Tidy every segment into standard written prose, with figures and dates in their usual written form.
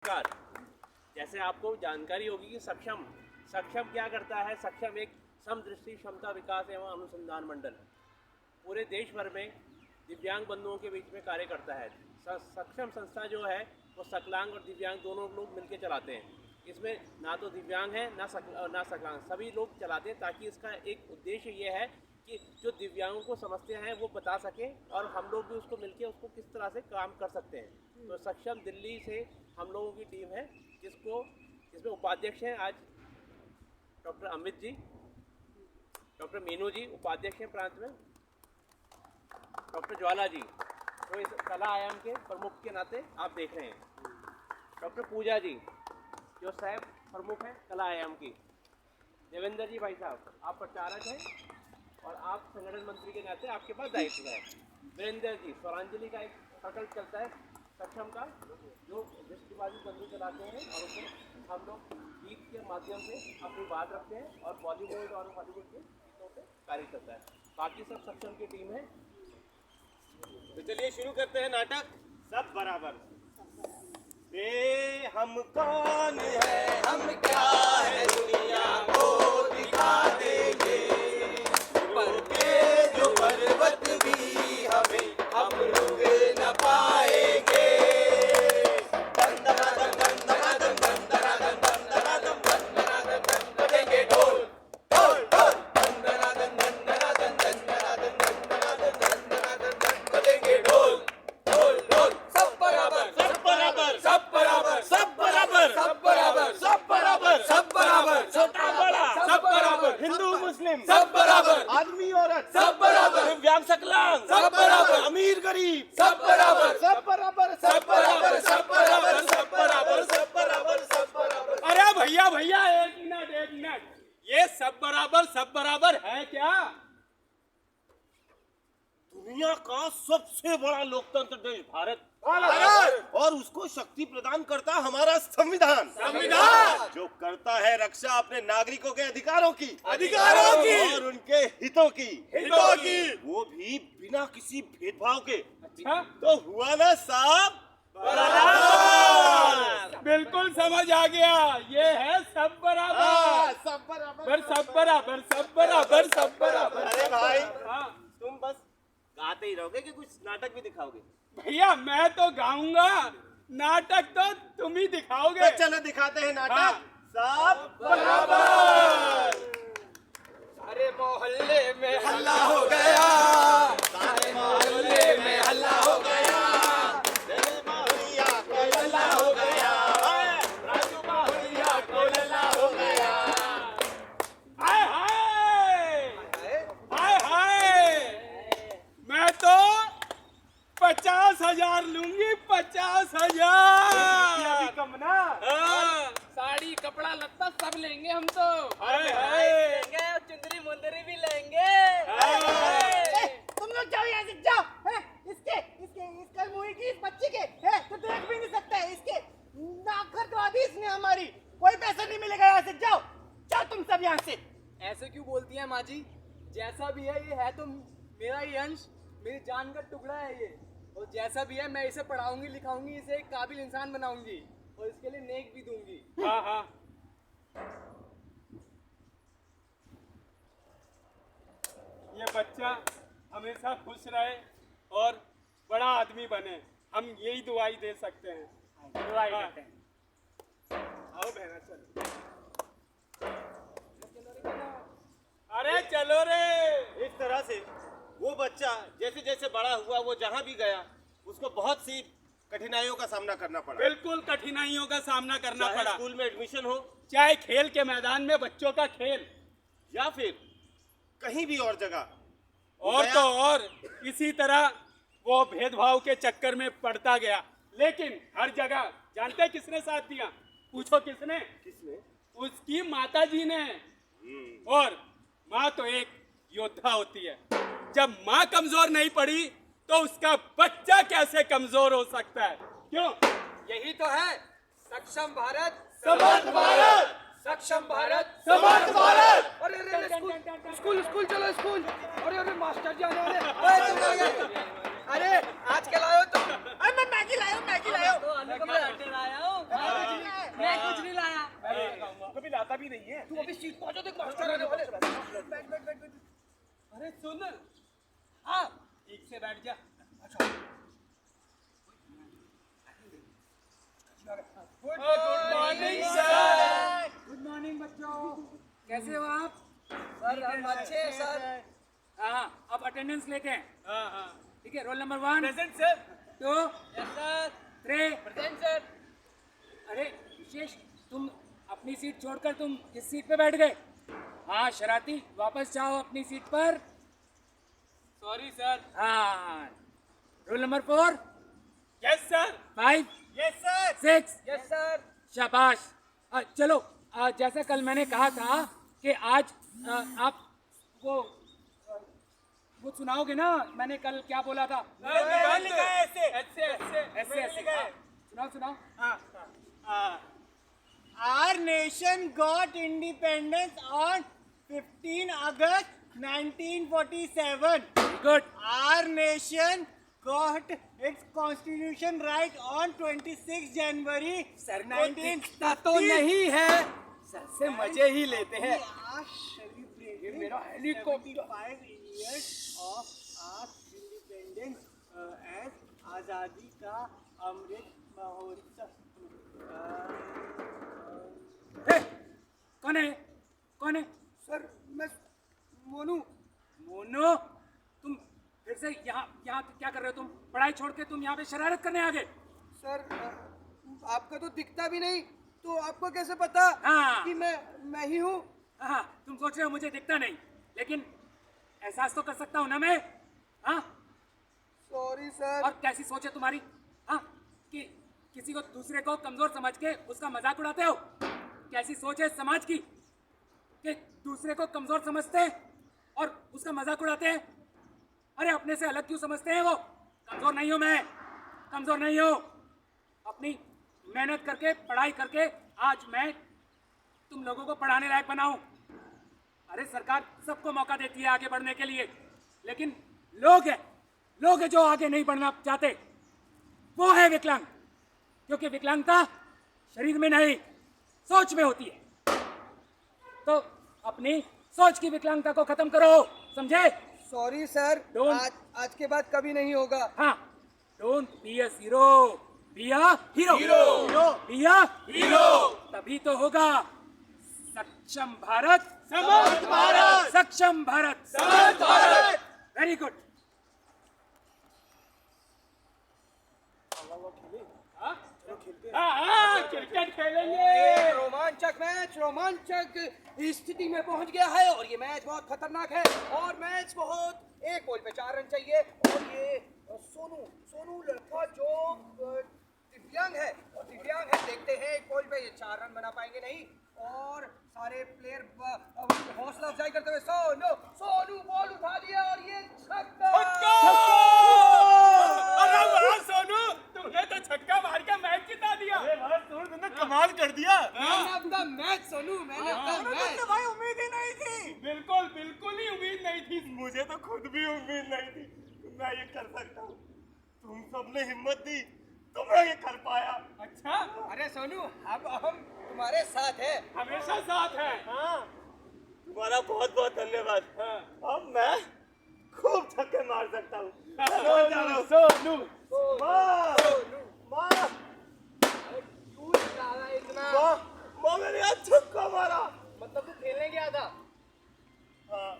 नमस्कार। जैसे आपको जानकारी होगी कि सक्षम सक्षम क्या करता है। सक्षम एक समदृष्टि क्षमता विकास एवं अनुसंधान मंडल पूरे देश भर में दिव्यांग बंधुओं के बीच में कार्य करता है। सक्षम संस्था जो है वो सकलांग और दिव्यांग दोनों लोग मिलकर चलाते हैं। इसमें ना तो दिव्यांग है ना सकलांग, सभी लोग चलाते हैं, ताकि इसका एक उद्देश्य ये है कि जो दिव्यांगों को समस्या है वो बता सकें और हम लोग भी उसको मिलके उसको किस तरह से काम कर सकते हैं। तो सक्षम दिल्ली से हम लोगों की टीम है, जिसको इसमें उपाध्यक्ष हैं आज डॉक्टर अमित जी, डॉक्टर मीनू जी उपाध्यक्ष हैं प्रांत में, डॉक्टर ज्वाला जी तो इस कला आयाम के प्रमुख के नाते आप देख रहे हैं, डॉक्टर पूजा जी जो सह प्रमुख हैं कला आयाम की, देवेंद्र जी भाई साहब आप प्रचारक हैं और आप संगठन मंत्री के नाते आपके पास दायित्व है, वीरेंद्र जी स्वरांजलि का एक प्रकल्प चलता है सक्षम का जो दृष्टिबाधित बंधु चलाते हैं और उसमें हम लोग गीत के माध्यम से अपनी बात रखते हैं और बॉलीवुड और हॉलीवुड के गीतों पे कार्य करता है। बाकी सब सक्षम की टीम है। तो चलिए शुरू करते हैं नाटक सब बराबर। हम कौन है, हम क्या है, दुनिया को दिखा देंगे। जो पर्वत भी हमें हम लोग न पाएंगे। बजेंगे ढोल ढोल ढोल, बजेंगे ढोल ढोल ढोल। सब बराबर सब बराबर सब बराबर सब बराबर सब बराबर सब बराबर सब बराबर, छोटा बड़ा सब बराबर, हिंदू मुस्लिम सब बराबर, आदमी औरत सब बराबर, दिव्यांग सकलांग सब बराबर, अमीर गरीब सब बराबर सब बराबर सब बराबर सब बराबर सब बराबर सब बराबर सब बराबर। अरे भैया भैया एक मिनट, ये सब बराबर है क्या? दुनिया का सबसे बड़ा लोकतंत्र देश भारत और उसको शक्ति प्रदान करता हमारा संविधान जो करता है रक्षा अपने नागरिकों के अधिकारों की और उनके हितों की वो भी बिना किसी भेदभाव के। अच्छा तो हुआ ना साहब बिल्कुल समझ आ गया, ये है सब बराबर सब बराबर। अरे भाई हाँ तुम बस गाते ही रहोगे कि कुछ नाटक भी दिखाओगे? भैया मैं तो गाऊंगा, नाटक तो तुम ही दिखाओगे। तो चलो दिखाते हैं नाटक हाँ। सब बराबर। सारे मोहल्ले में हल्ला हो गया, सारे मोहल्ले में हल्ला हो गया, जय माहिया को लल्ला हो गया, राजू माहिया को लल्ला हो गया। हाय हाय मैं तो 50,000 लूंगी, 50,000 कम ना? साड़ी कपड़ा लत्ता सब लेंगे हम तो। हाय हाय चुंदरी मुंदरी भी लेंगे। तुम लोग जाओ यहाँ से जाओ। इसके मुंह की इस बच्चे के तो देख भी नहीं सकता है, इसके नाक दवा दी इसने हमारी, कोई पैसा नहीं मिलेगा। यहाँ से जाओ जाओ तुम सब यहाँ से। ऐसे क्यों बोलती हैं माँ जी? जैसा भी है ये है तो मेरा ही अंश, मेरी जान का टुकड़ा है ये, और जैसा भी है मैं इसे पढ़ाऊंगी लिखाऊंगी, इसे एक काबिल इंसान बनाऊंगी और इसके लिए नेक भी दूंगी। हाँ ये बच्चा हमेशा खुश रहे और बड़ा आदमी बने, हम यही दुआई दे सकते हैं। दुआई करते हैं। आओ बहना चलो। अरे चलो रे। इस तरह से वो बच्चा जैसे जैसे बड़ा हुआ वो जहाँ भी गया उसको बहुत सी कठिनाइयों का सामना करना पड़ा। बिल्कुल कठिनाइयों का सामना करना चाहे पड़ा, स्कूल में एडमिशन हो, चाहे खेल के मैदान में बच्चों का खेल, या फिर कहीं भी और जगह। और तो और इसी तरह वो भेदभाव के चक्कर में पड़ता गया, लेकिन हर जगह जानते किसने साथ दिया? पूछो किसने? उसकी माता जी ने। और माँ तो एक योद्धा होती है, जब माँ कमजोर नहीं पड़ी तो उसका बच्चा कैसे कमजोर हो सकता है? क्यों? यही तो है सक्षम भारत, समर्थ भारत, सक्षम भारत, समर्थ भारत। अरे स्कूल चलो स्कूल। अरे मास्टर जी आने वाले। अरे आज क्या लाए हो तुम? अरे मैं मैगी लाया हूँ। तो आलू का पराठे लाया हूँ। मैं कुछ नहीं लाया। कभी लाता भी नहीं है। तू अभी सीट पर आ जा, देख मास्टर आने वाले। बैठ बैठ बैठ बैठ। अरे सुन, हाँ ठीक से बैठ जा। Good morning sir. Good morning बच्चों, कैसे हो आप? सर हम अच्छे हैं सर। हाँ, अब अटेंडेंस लेते हैं। हाँ हाँ ठीक है। Roll number 1 present sir. 2 yes sir. 3। Present sir. अरे विशेष, तुम अपनी सीट छोड़कर तुम इस सीट पे बैठ गए। हाँ शरारती, वापस जाओ अपनी सीट पर। Sorry sir. हाँ, roll number 4 yes sir. 5 yes sir. 6। Yes sir. शाबाश। चलो, जैसा कल मैंने कहा था कि आज आप वो सुनाओगे ना, मैंने कल क्या बोला था? ऐसे ऐसे ऐसे हाँ, सुनाओ। Our nation got independence on 15 August 1947. Good. Our nation got its constitution right on 26 January sir को दिखता तो नहीं है, सर से मजे ही लेते हैं। ये मेरा helicopter 5 years of our independence as आजादी का अमृत महोत्सव। कौन है? कौन है? सर मैं मोनू। मोनो, तुम फिर से यहाँ क्या कर रहे हो? तुम पढ़ाई छोड़ के तुम यहाँ पे शरारत करने आ गए? सर आपका तो दिखता भी नहीं, तो आपको कैसे पता हाँ। कि मैं ही हूँ? हाँ, तुम सोच रहे हो मुझे दिखता नहीं, लेकिन एहसास तो कर सकता हूँ ना मैं। हाँ, सॉरी सर। और कैसी सोच है तुम्हारी? हाँ, कि किसी को दूसरे को कमजोर समझ के उसका मजाक उड़ाते हो? कैसी सोच है समाज की कि दूसरे को कमजोर समझते हैं और उसका मजाक उड़ाते हैं? अरे अपने से अलग क्यों समझते हैं वो? कमजोर नहीं हूं मैं, कमजोर नहीं हूं। अपनी मेहनत करके, पढ़ाई करके आज मैं तुम लोगों को पढ़ाने लायक बनाऊं। अरे सरकार सबको मौका देती है आगे बढ़ने के लिए, लेकिन लोग हैं जो आगे नहीं बढ़ना चाहते, वो है विकलांग। क्योंकि विकलांगता शरीर में नहीं, सोच में होती है। तो अपनी सोच की विकलांगता को खत्म करो, समझे? Sorry sir. Don't- आज के बाद कभी नहीं होगा। हाँ, don't be a hero, be a hero. Be a hero, तभी तो होगा सक्षम भारत, समर्थ भारत, सक्षम भारत, समर्थ भारत। Very good. क्रिकेट खेलेंगे। रोमांचक मैच, रोमांचक स्थिति में पहुंच गया है और ये मैच बहुत खतरनाक है और मैच बहुत, एक बॉल पे 4 रन चाहिए और ये सोनू लड़का जो दिव्यांग है देखते हैं एक बॉल पे ये 4 रन बना पाएंगे नहीं। और सारे प्लेयर हौसला अफजाई करते हुए सोनू बॉल उठा दिया और ये छक्का। अरे वाह सोनू, तुमने तो छक्का मार के मैच जिता दिया। तुमने कमाल कर दिया। Man of the match Sonu, man of the match. तो भाई उम्मीद ही नहीं थी। बिल्कुल ही उम्मीद नहीं थी। मुझे तो खुद भी उम्मीद नहीं थी मैं ये कर सकता हूँ। तुम सबने हिम्मत दी तो मैं ये कर पाया। अच्छा, अरे सोनू अब हम तुम्हारे साथ हैं। हमेशा साथ है। हाँ, तुम्हारा बहुत बहुत धन्यवाद। अब मैं खूब छक्के मार सकता हूँ। सोनू तू ज्यादा इतना माँ मैंने आज छक्का मारा। मतलब तू खेलने गया था? हाँ,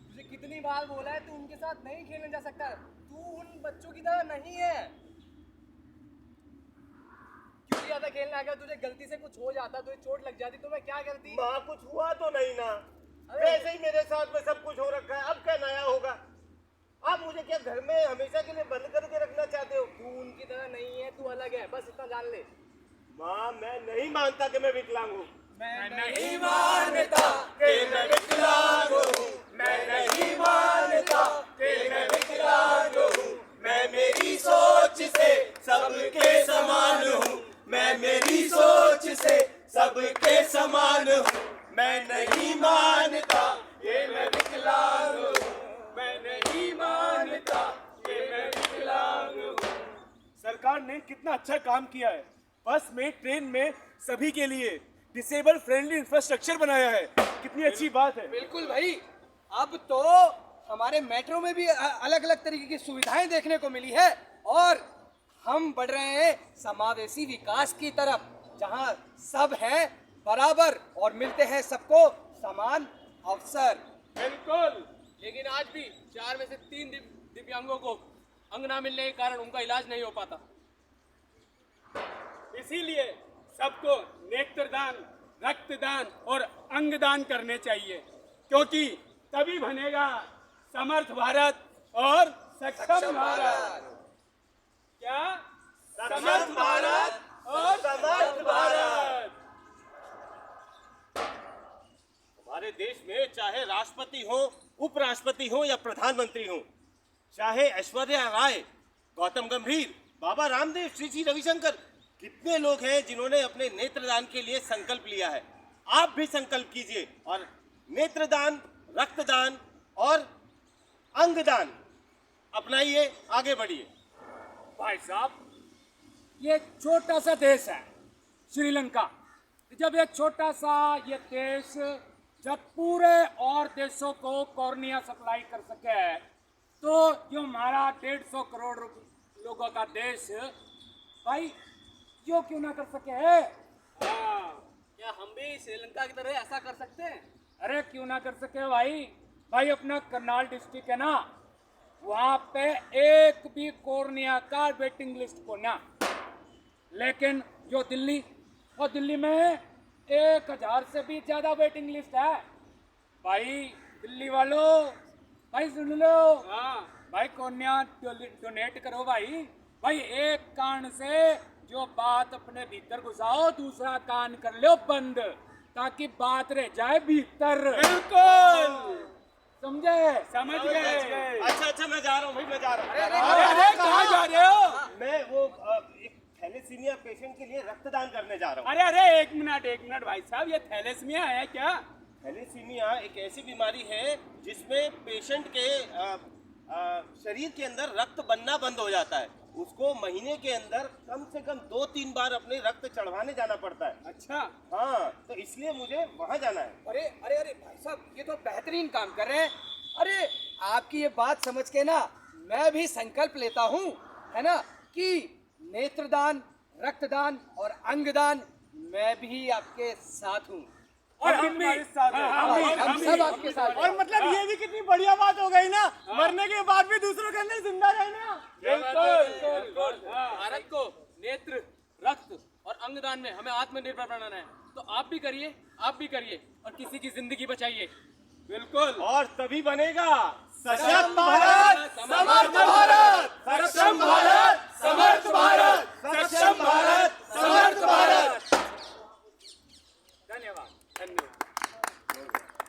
तुझे कितनी बार बोला है तू उनके साथ नहीं खेलने जा सकता। तू उन बच्चों की तरह नहीं है। क्यों ज्यादा खेलने आ गया? तुझे गलती से कुछ हो जाता, तुझे चोट लग जाती तो मैं क्या करती? माँ कुछ हुआ तो नहीं ना? अरे- वैसे ही मेरे साथ में सब कुछ हो रखा है। अब क्या नया होगा? आप मुझे क्या घर में हमेशा के लिए बंद करके रखना चाहते हो? तू उनकी तरह नहीं है, तू अलग है, बस इतना जान ले। माँ मैं नहीं मानता कि मैं विकलांग हूँ। मैं नहीं मानता कि मैं विकलांग हूँ। मैं नहीं मानता कि मैं विकलांग हूँ। मैं मेरी सोच से सबके समान हूँ। मैं मेरी सोच से सबके समान हूँ। मैं नहीं मानता कि मैं विकलांग हूँ। मैं नहीं मानता कि मैं विकलांग हूँ। सरकार ने कितना अच्छा काम किया है। बस में, ट्रेन में सभी के लिए डिसेबल फ्रेंडली इंफ्रास्ट्रक्चर बनाया है। कितनी अच्छी बात है। बिल्कुल भाई, अब तो हमारे मेट्रो में भी अलग अलग तरीके की सुविधाएं देखने को मिली है और हम बढ़ रहे हैं समावेशी विकास की तरफ, जहां सब हैं बराबर और मिलते हैं सबको समान अवसर। बिल्कुल। लेकिन आज भी 4 में से 3 दिव्यांगों को अंग ना मिलने के कारण उनका इलाज नहीं हो पाता। इसीलिए सबको नेत्रदान, रक्तदान और अंगदान करने चाहिए, क्योंकि तभी बनेगा समर्थ भारत और सक्षम भारत। क्या? समर्थ भारत और समर्थ भारत। हमारे देश में चाहे राष्ट्रपति हो, उपराष्ट्रपति हो या प्रधानमंत्री हो, चाहे ऐश्वर्या राय, गौतम गंभीर, बाबा रामदेव, श्री श्री रविशंकर, कितने लोग हैं जिन्होंने अपने नेत्रदान के लिए संकल्प लिया है। आप भी संकल्प कीजिए और नेत्रदान, रक्तदान और अंगदान अपनाइए, आगे बढ़िए। भाई साहब, ये छोटा सा देश है श्रीलंका। जब एक छोटा सा ये देश जब पूरे और देशों को कॉर्निया सप्लाई कर सके, तो जो हमारा 150 करोड़ लोगों का देश भाई क्यों ना कर सके है। क्या हम भी श्रीलंका की तरह ऐसा कर सकते हैं? अरे क्यों ना कर सके भाई अपना करनाल डिस्ट्रिक्ट है ना, वहां पे एक भी कॉर्निया का वेटिंग लिस्ट को ना, लेकिन जो दिल्ली में 1000 से भी ज्यादा वेटिंग लिस्ट है। भाई दिल्ली वालों, भाई सुन लो, भाई कॉर्निया डोनेट करो भाई एक कान से जो बात अपने भीतर घुसाओ, दूसरा कान कर लो बंद, ताकि बात रह जाए भीतर। बिल्कुल समझे? समझ गए? अच्छा, मैं जा रहा हूँ भाई, मैं जा रहा हूँ। अरे कहाँ जा रहे हो? मैं वो एक थैलेसीमिया पेशेंट के लिए रक्तदान करने जा रहा हूँ। अरे एक मिनट भाई साहब, ये थैलेसीमिया है क्या? थैलेसीमिया एक ऐसी बीमारी है जिसमें पेशेंट के शरीर के अंदर रक्त बनना बंद हो जाता है। उसको महीने के अंदर कम से कम 2-3 बार अपने रक्त चढ़वाने जाना पड़ता है। अच्छा। हाँ, तो इसलिए मुझे वहाँ जाना है। अरे भाई साहब, ये तो बेहतरीन काम कर रहे हैं। अरे आपकी ये बात समझ के ना मैं भी संकल्प लेता हूँ, है ना, कि नेत्रदान, रक्तदान और अंगदान मैं भी आपके साथ हूँ। और हम भी हम सब आपके साथ हैं। और मतलब ये भी कितनी बढ़िया बात हो गई ना, मरने के बाद भी दूसरों के अंदर जिंदा रहना। बिल्कुल। भारत को नेत्र, रक्त और अंगदान में हमें आत्मनिर्भर बनाना है, तो आप भी करिए और किसी की जिंदगी बचाइए। बिल्कुल। और तभी बनेगा सशक्त भारत, समर्थ